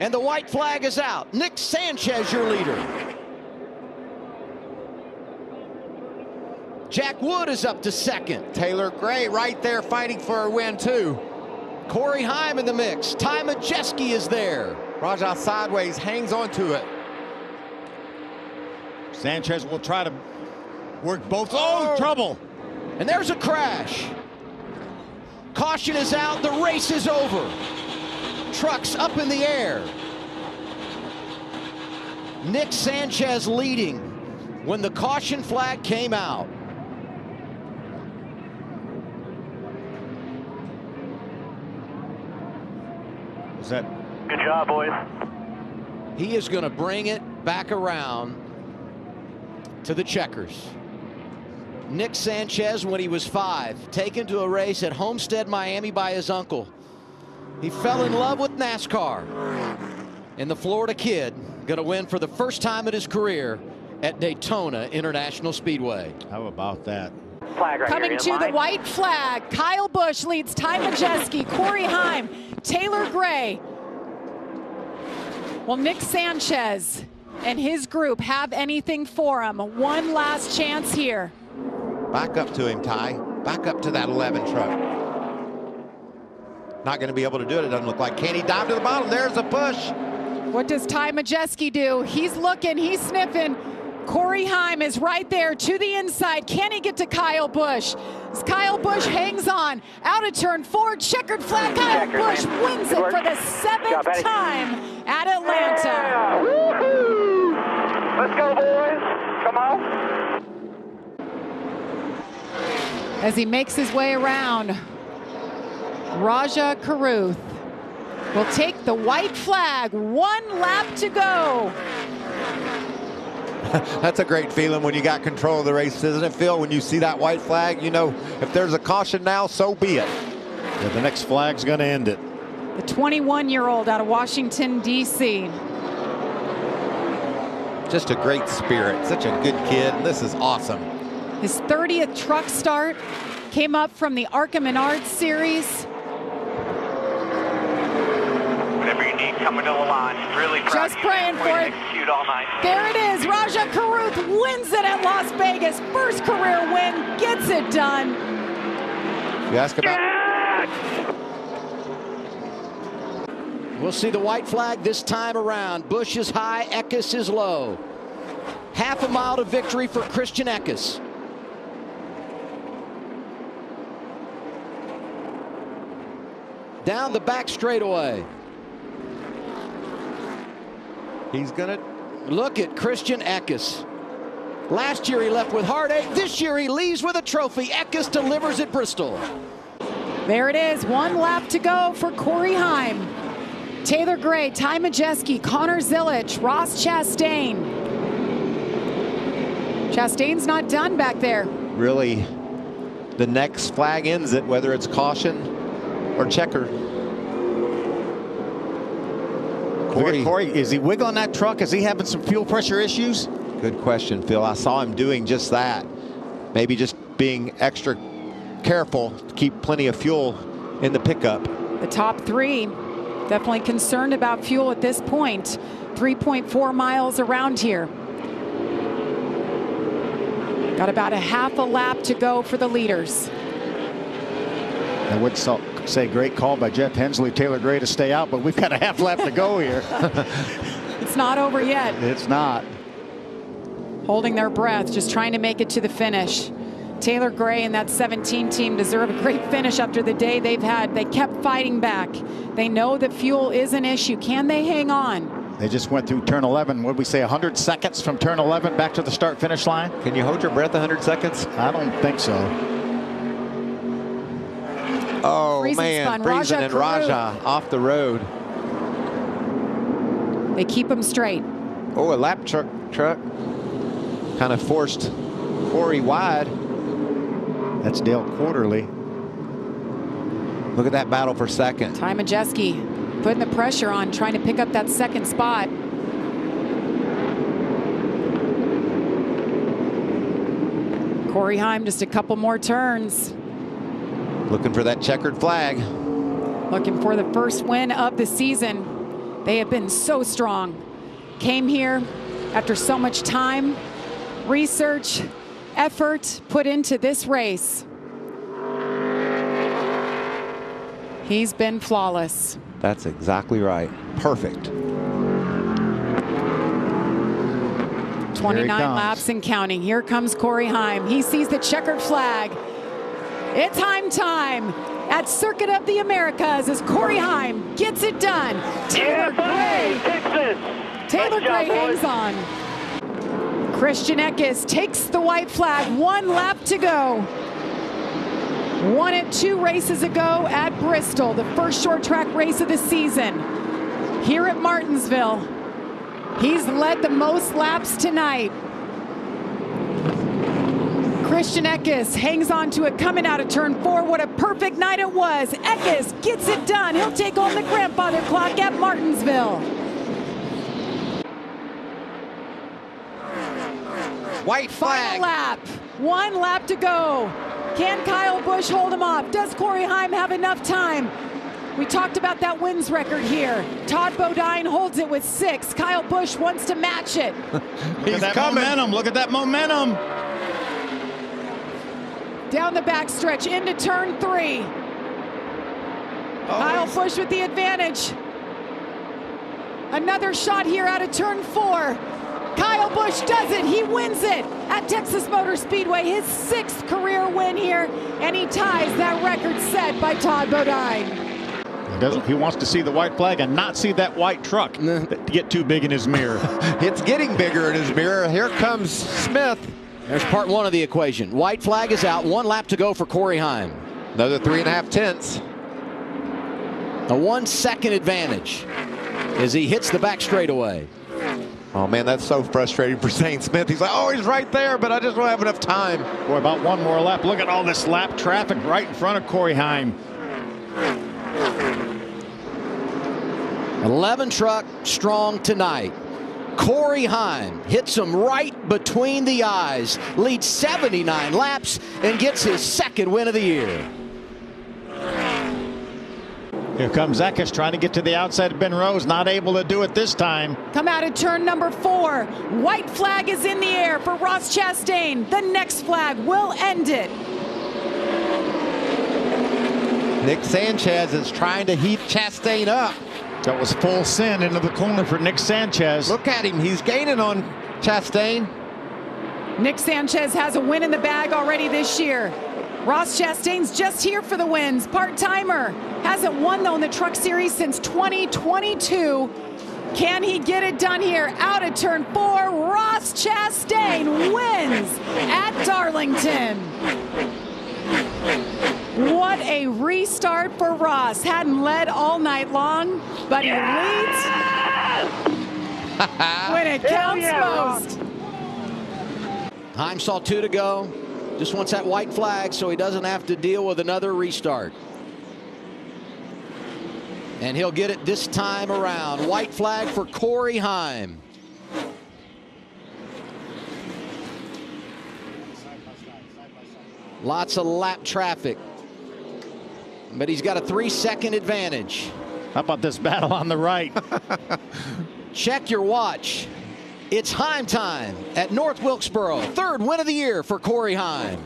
And the white flag is out. Nick Sanchez, your leader. Jack Wood is up to second. Taylor Gray right there fighting for a win, too. Corey Heim in the mix. Ty Majeski is there. Rajah sideways, hangs on to it. Sanchez will try to work both. Oh, trouble. And there's a crash. Caution is out. The race is over. Trucks up in the air. Nick Sanchez leading when the caution flag came out. Is that? Good job, boys. He is going to bring it back around to the checkers. Nick Sanchez, when he was 5, taken to a race at Homestead, Miami by his uncle. He fell in love with NASCAR. And the Florida kid going to win for the first time in his career at Daytona International Speedway. How about that? Flag right Coming here, to the white flag, Kyle Busch leads Ty Majeski, Corey Heim, Taylor Gray. Will Nick Sanchez and his group have anything for him? One last chance here. Back up to him, Ty. Back up to that 11 truck. Not going to be able to do it, it doesn't look like. Can he dive to the bottom? There's a push. What does Ty Majeski do? He's looking, he's sniffing. Corey Heim is right there to the inside. Can he get to Kyle Busch? As Kyle Busch hangs on, out of turn 4, checkered flag. Kyle Busch wins it for the 7th time at Atlanta. Yeah. Woo-hoo. Let's go, boys. Come on. As he makes his way around, Rajah Caruth will take the white flag. 1 lap to go. That's a great feeling when you got control of the race, isn't it, Phil? When you see that white flag, you know, if there's a caution now, so be it. Yeah, the next flag's going to end it. The 21-year-old out of Washington, D.C. Just a great spirit, such a good kid. This is awesome. His 30th truck start came up from the Arkham Menard Series. Whatever you need coming to the line. Really proud Just praying for it. Execute all night. There it is. Rajah Caruth wins it at Las Vegas. First career win, gets it done. You ask about. We'll see the white flag this time around. Busch is high, Eckes is low. Half a mile to victory for Christian Eckes. Down the back straightaway. He's gonna look at Christian Eckes. Last year he left with heartache. This year he leaves with a trophy. Eckes delivers at Bristol. There it is. 1 lap to go for Corey Heim. Taylor Gray, Ty Majeski, Connor Zilic, Ross Chastain. Chastain's not done back there. really, the next flag ends it, whether it's caution or checker. Corey, is he wiggling that truck? Is he having some fuel pressure issues? Good question, Phil. I saw him doing just that. Maybe just being extra careful to keep plenty of fuel in the pickup. The top three definitely concerned about fuel at this point. 3.4 miles around here. Got about a half a lap to go for the leaders. I would say great call by Jeff Hensley, Taylor Gray to stay out, but we've got a half lap to go here. It's not over yet. It's not. Holding their breath, just trying to make it to the finish. Taylor Gray and that 17 team deserve a great finish after the day they've had. They kept fighting back. They know that fuel is an issue. Can they hang on? They just went through turn 11. What did we say, 100 seconds from turn 11 back to the start-finish line? Can you hold your breath 100 seconds? I don't think so. Oh, Freezing man, spun. Friesen and Rajah off the road. They keep them straight. Oh, a lap truck kind of forced Corey wide. That's Dale Quarterly. Look at that battle for second. Ty Majeski putting the pressure on, trying to pick up that second spot. Corey Heim just a couple more turns. Looking for that checkered flag. Looking for the first win of the season. They have been so strong. Came here after so much time, research, effort put into this race. He's been flawless. That's exactly right. Perfect. 29 laps and counting. Here comes Corey Heim. He sees the checkered flag. It's Heim time at Circuit of the Americas as Corey Heim gets it done. Taylor Gray. Taylor Gray hangs on. Christian Eckes takes the white flag. 1 lap to go. Won it 2 races ago at Bristol, the first short track race of the season. Here at Martinsville, he's led the most laps tonight. Christian Eckes hangs on to it coming out of turn 4. What a perfect night it was. Eckes gets it done. He'll take on the grandfather clock at Martinsville. White flag. Final lap. 1 lap to go. Can Kyle Busch hold him off? Does Corey Heim have enough time? We talked about that wins record here. Todd Bodine holds it with 6. Kyle Busch wants to match it. Look at that momentum. Look at that momentum. Down the backstretch into turn 3. Kyle Busch with the advantage. Another shot here out of turn 4. Kyle Busch does it. He wins it at Texas Motor Speedway. His 6th career win here, and he ties that record set by Todd Bodine. He wants to see the white flag and not see that white truck get too big in his mirror. It's getting bigger in his mirror. Here comes Smith. There's part 1 of the equation. White flag is out. 1 lap to go for Corey Heim. Another 3.5 tenths. A 1 second advantage as he hits the back straightaway. Oh, man, that's so frustrating for Zane Smith. He's like, oh, he's right there, but I just don't have enough time. Boy, about 1 more lap. Look at all this lap traffic right in front of Corey Heim. 11 truck strong tonight. Corey Heim hits him right between the eyes, leads 79 laps, and gets his 2nd win of the year. Here comes Eckes trying to get to the outside of Ben Rose. Not able to do it this time. Come out of turn number 4. White flag is in the air for Ross Chastain. The next flag will end it. Nick Sanchez is trying to heat Chastain up. That was full send into the corner for Nick Sanchez. Look at him. He's gaining on Chastain. Nick Sanchez has a win in the bag already this year. Ross Chastain's just here for the wins. Part-timer. Hasn't won, though, in the Truck Series since 2022. Can he get it done here? Out of turn 4, Ross Chastain wins at Darlington. What a restart for Ross. Hadn't led all night long, but he leads when it counts most. Heim saw 2 to go. Just wants that white flag so he doesn't have to deal with another restart. And he'll get it this time around. White flag for Corey Heim. Lots of lap traffic. But he's got a 3-second advantage. How about this battle on the right? Check your watch. It's Heim time at North Wilkesboro. 3rd win of the year for Corey Heim.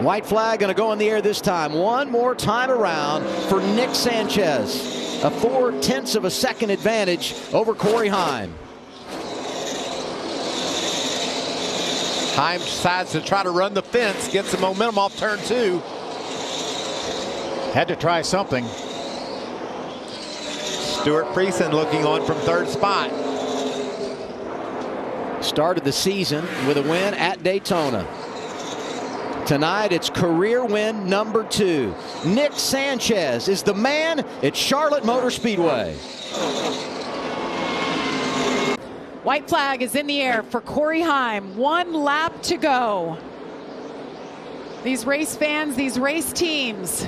White flag going to go in the air this time. 1 more time around for Nick Sanchez. A 4/10 of a second advantage over Corey Heim. Heim decides to try to run the fence, get some momentum off turn 2. Had to try something. Stuart Friesen looking on from 3rd spot. Started the season with a win at Daytona. Tonight it's career win number 2. Nick Sanchez is the man at Charlotte Motor Speedway. White flag is in the air for Corey Heim. 1 lap to go. These race fans, these race teams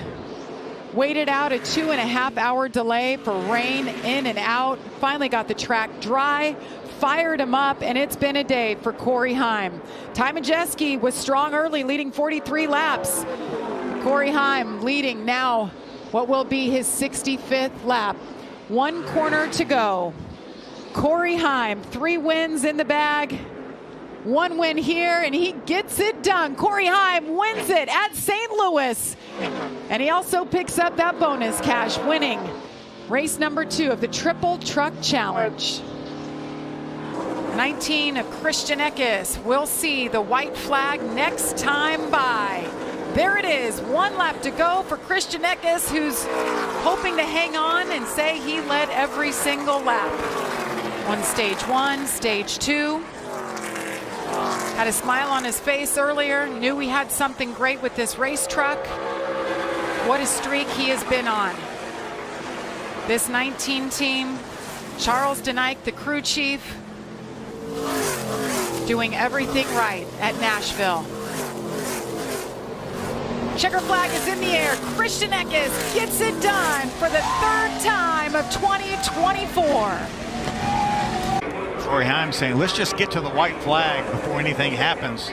waited out a 2.5-hour delay for rain in and out. Finally got the track dry, fired him up, and it's been a day for Corey Heim. Majeski was strong early, leading 43 laps. Corey Heim leading now what will be his 65th lap. 1 corner to go. Corey Heim, 3 wins in the bag. 1 win here, and he gets it done. Corey Heim wins it at St. Louis. And he also picks up that bonus cash, winning race number 2 of the Triple Truck Challenge. 19 of Christian Eckes will see the white flag next time by. There it is, 1 lap to go for Christian Eckes, who's hoping to hang on and say he led every single lap. On stage 1, stage 2. Had a smile on his face earlier, knew we had something great with this race truck. What a streak he has been on. This 19 team, Charles Denike, the crew chief, doing everything right at Nashville. Checker flag is in the air. Christian Eckes gets it done for the 3rd time of 2024. Corey Heim saying, let's just get to the white flag before anything happens.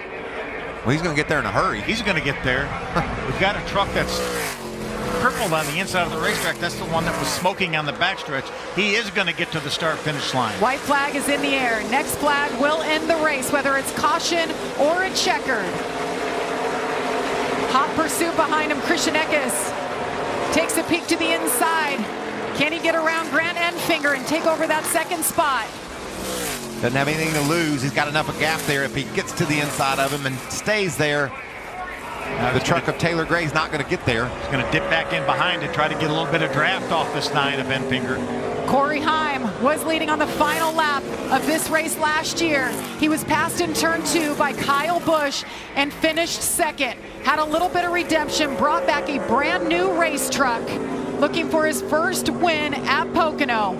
Well, he's going to get there in a hurry. He's going to get there. We've got a truck that's purpled on the inside of the racetrack. That's the one that was smoking on the backstretch. He is going to get to the start-finish line. White flag is in the air. Next flag will end the race, whether it's caution or a checkered. Hot pursuit behind him. Christian Eckes takes a peek to the inside. Can he get around Grant Enfinger and take over that 2nd spot? Doesn't have anything to lose. He's got enough of a gap there if he gets to the inside of him and stays there. The truck of Taylor Gray's not going to get there. He's going to dip back in behind and try to get a little bit of draft off this 9 of Enfinger. Corey Heim was leading on the final lap of this race last year. He was passed in turn 2 by Kyle Busch and finished 2nd. Had a little bit of redemption, brought back a brand new race truck, looking for his first win at Pocono.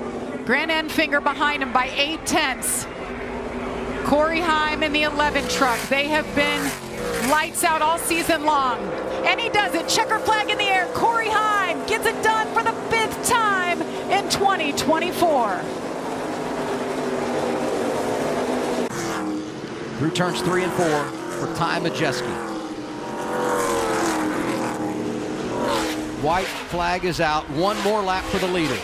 Grant Enfinger behind him by 8/10. Corey Heim in the 11 truck. They have been lights out all season long. And he does it. Checker flag in the air. Corey Heim gets it done for the 5th time in 2024. Through turns 3 and 4 for Ty Majeski. White flag is out. 1 more lap for the leader.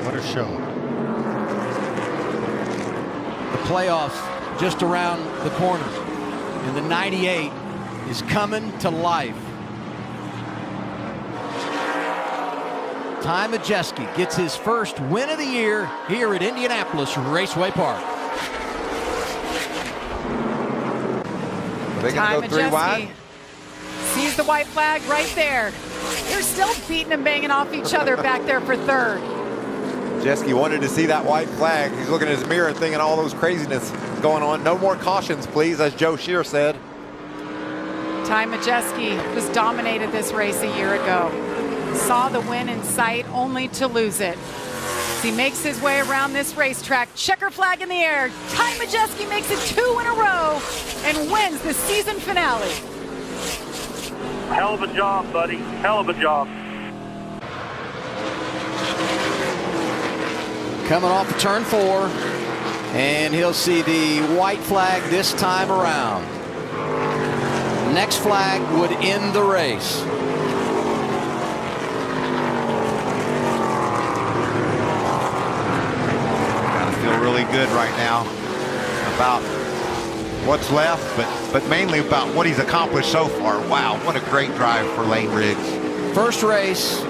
What a show. The playoffs just around the corner. And the 98 is coming to life. Ty Majeski gets his first win of the year here at Indianapolis Raceway Park. Are they going to go 3 wide? Sees the white flag right there. They're still beating and banging off each other back there for 3rd. Majeski wanted to see that white flag. He's looking at his mirror thinking all those craziness going on. No more cautions, please, as Joe Shear said. Ty Majeski was dominated this race a year ago. Saw the win in sight only to lose it. As he makes his way around this racetrack, checker flag in the air. Ty Majeski makes it 2 in a row and wins the season finale. Hell of a job, buddy. Hell of a job. Coming off of turn 4, and he'll see the white flag this time around. Next flag would end the race. Gotta feel really good right now about what's left, but mainly about what he's accomplished so far. Wow, what a great drive for Layne Riggs. First race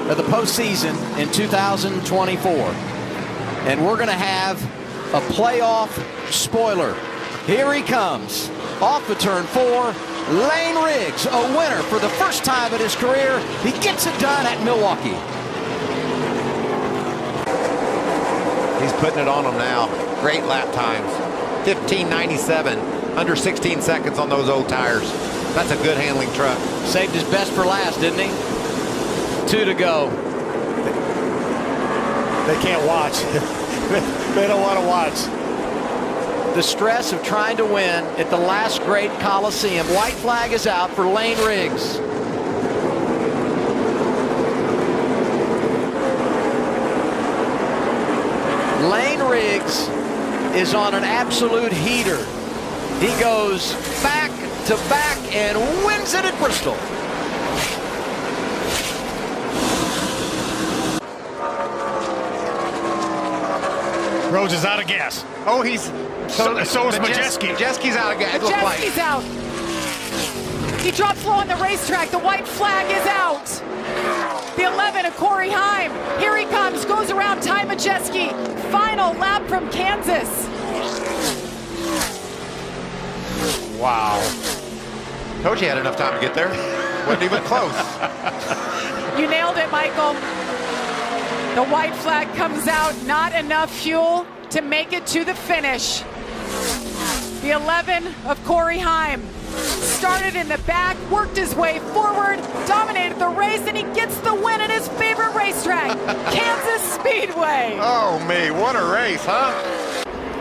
of the postseason in 2024. And we're going to have a playoff spoiler. Here he comes. Off of turn 4, Layne Riggs, a winner for the first time in his career. He gets it done at Milwaukee. He's putting it on them now. Great lap times. 15:97, under 16 seconds on those old tires. That's a good handling truck. Saved his best for last, didn't he? 2 to go. They can't watch. They don't want to watch. The stress of trying to win at the last great Coliseum. White flag is out for Layne Riggs. Layne Riggs is on an absolute heater. He goes back back-to-back and wins it at Bristol. Rhodes is out of gas. Oh, so is Majeski. Majeski's out of gas. It looks like. Majeski's out. He drops low on the racetrack. The white flag is out. The 11 of Corey Heim. Here he comes, goes around Ty Majeski. Final lap from Kansas. Wow. Told you had enough time to get there. Wasn't even close. You nailed it, Michael. The white flag comes out, not enough fuel to make it to the finish. The 11 of Corey Heim started in the back, worked his way forward, dominated the race, and he gets the win at his favorite racetrack, Kansas Speedway. Oh, me, what a race, huh?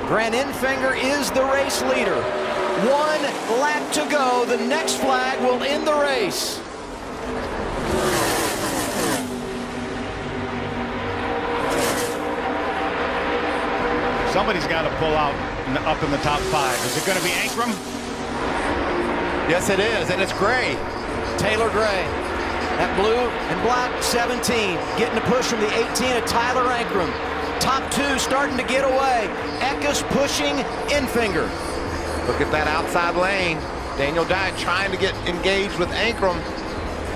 Grant Enfinger is the race leader. 1 lap to go. The next flag will end the race. Somebody's got to pull out up in the top 5. Is it going to be Ankrum? Yes, it is, and it's Gray. Taylor Gray. That blue and black 17. Getting a push from the 18 of Tyler Ankrum. Top 2 starting to get away. Eckes pushing Enfinger. Look at that outside lane. Daniel Dye trying to get engaged with Ankrum.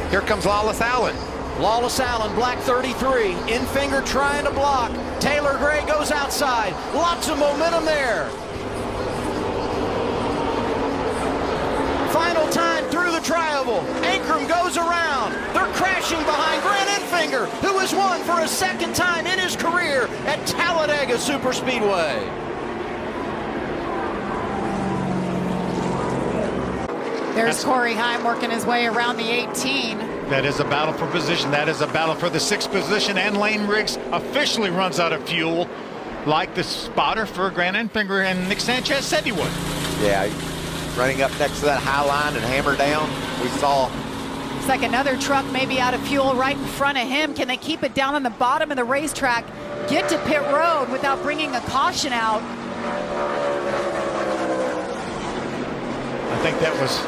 Here comes Lawless Allen. Lawless Allen, black 33. Enfinger trying to block. Taylor Gray goes outside. Lots of momentum there. Final time through the tri-oval. Ankrum goes around. They're crashing behind Grant Enfinger, who has won for a second time in his career at Talladega Superspeedway. There's Corey Heim working his way around the 18. That is a battle for position. That is a battle for the 6th position. And Layne Riggs officially runs out of fuel, like the spotter for Grant Enfinger and Nick Sanchez said he would. Yeah, running up next to that high line and hammer down. We saw. It's like another truck maybe out of fuel right in front of him. Can they keep it down on the bottom of the racetrack, get to pit road without bringing a caution out? I think that was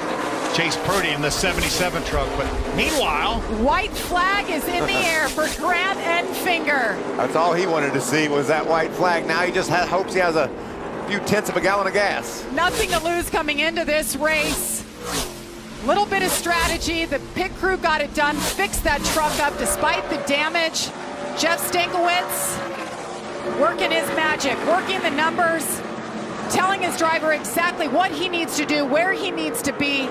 Chase Purdy in the 77 truck, but meanwhile, white flag is in the air for Grant Enfinger. That's all he wanted to see was that white flag. Now he just hopes he has a few tenths of a gallon of gas. Nothing to lose coming into this race. Little bit of strategy. The pit crew got it done, fixed that truck up despite the damage. Jeff Stankiewicz working his magic, working the numbers, telling his driver exactly what he needs to do, where he needs to be,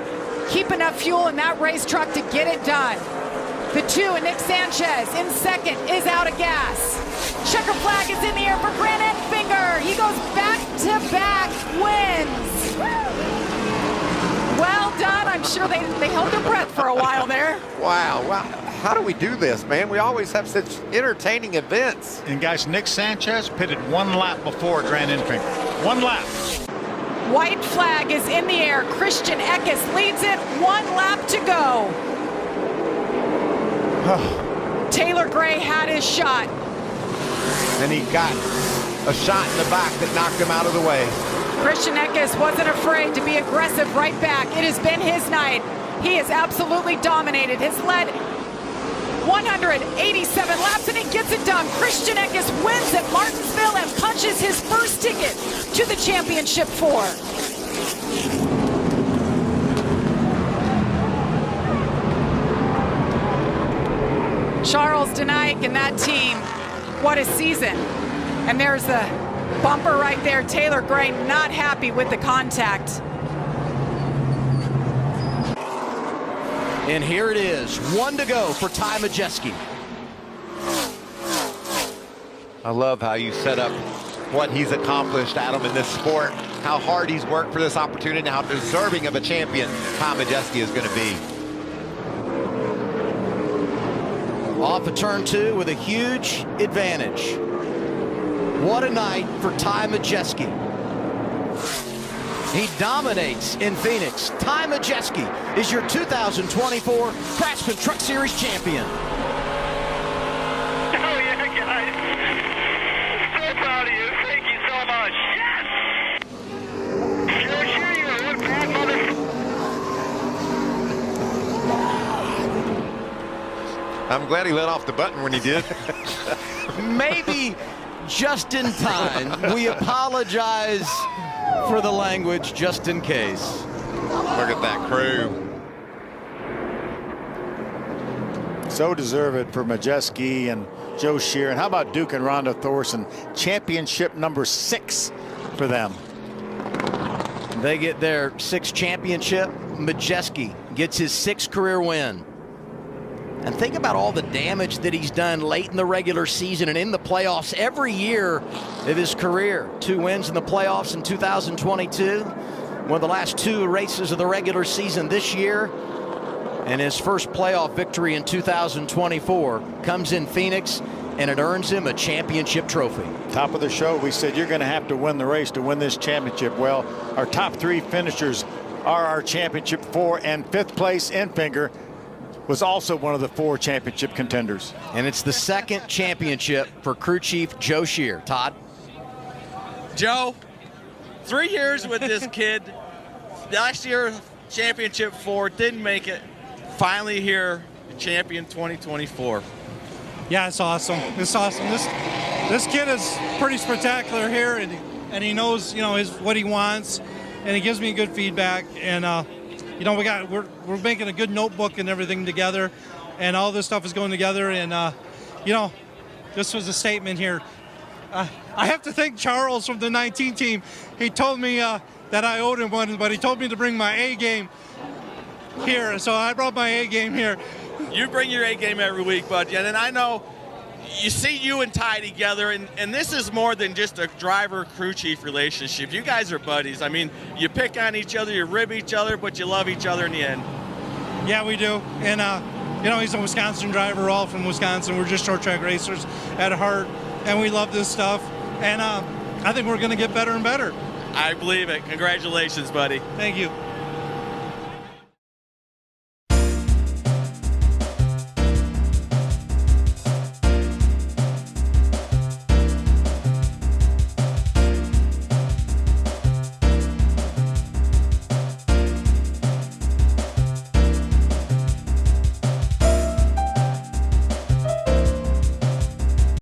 keep enough fuel in that race truck to get it done. The 2 and Nick Sanchez in second is out of gas. Checker flag is in the air for Grant Enfinger. He goes back-to-back wins. Well done. I'm sure they held their breath for a while there. Wow. How do we do this, man? We always have such entertaining events. And guys, Nick Sanchez pitted 1 lap before Grant Enfinger. 1 lap. White flag is in the air. Christian Eckes leads it. 1 lap to go. Taylor Gray had his shot. And he got a shot in the back that knocked him out of the way. Christian Eckes wasn't afraid to be aggressive right back. It has been his night. He has absolutely dominated. Has led 187 laps and he gets it done. Christian Eckes wins at Martinsville and punches his first ticket to the championship 4. Charles Denike and that team, what a season. And there's the bumper right there. Taylor Gray not happy with the contact. And here it is, 1 to go for Ty Majeski. I love how you set up what he's accomplished, Adam, in this sport, how hard he's worked for this opportunity, and how deserving of a champion Ty Majeski is going to be. Off of turn 2 with a huge advantage. What a night for Ty Majeski. He dominates in Phoenix. Ty Majeski is your 2024 Craftsman Truck Series champion. Oh, yeah, guys. So proud of you. Thank you so much. Yes! Sure, you're one bad mother. I'm glad he let off the button when he did. Maybe just in time. We apologize for the language just in case. Look at that crew. So deserved for Majeski and Joe Shear. And how about Duke and Rhonda Thorson? Championship number 6 for them. They get their 6th championship. Majeski gets his 6th career win. And think about all the damage that he's done late in the regular season and in the playoffs every year of his career. 2 wins in the playoffs in 2022. One of the last 2 races of the regular season this year. And his first playoff victory in 2024 comes in Phoenix, and it earns him a championship trophy. Top of the show, we said you're going to have to win the race to win this championship. Well, our top 3 finishers are our championship 4, and 5th place Enfinger was also one of the 4 championship contenders. And it's the 2nd championship for crew chief Joe Shear. Todd? Joe, 3 years with this kid. Last year, championship 4, didn't make it. Finally here, champion 2024. Yeah, it's awesome. It's awesome. This kid is pretty spectacular here, and he knows, you know, what he wants, and he gives me good feedback. And you know, we're making a good notebook and everything together, and all this stuff is going together. And you know, this was a statement here. I have to thank Charles from the 19 team. He told me that I owed him one, but he told me to bring my A game here, so I brought my A game here. You bring your A game every week, bud. And I know you see you and Ty together, and this is more than just a driver-crew chief relationship. You guys are buddies. I mean, you pick on each other, you rib each other, but you love each other in the end. Yeah, we do. And you know, he's a Wisconsin driver, all from Wisconsin. We're just short track racers at heart, and we love this stuff. And I think we're going to get better and better. I believe it. Congratulations, buddy. Thank you.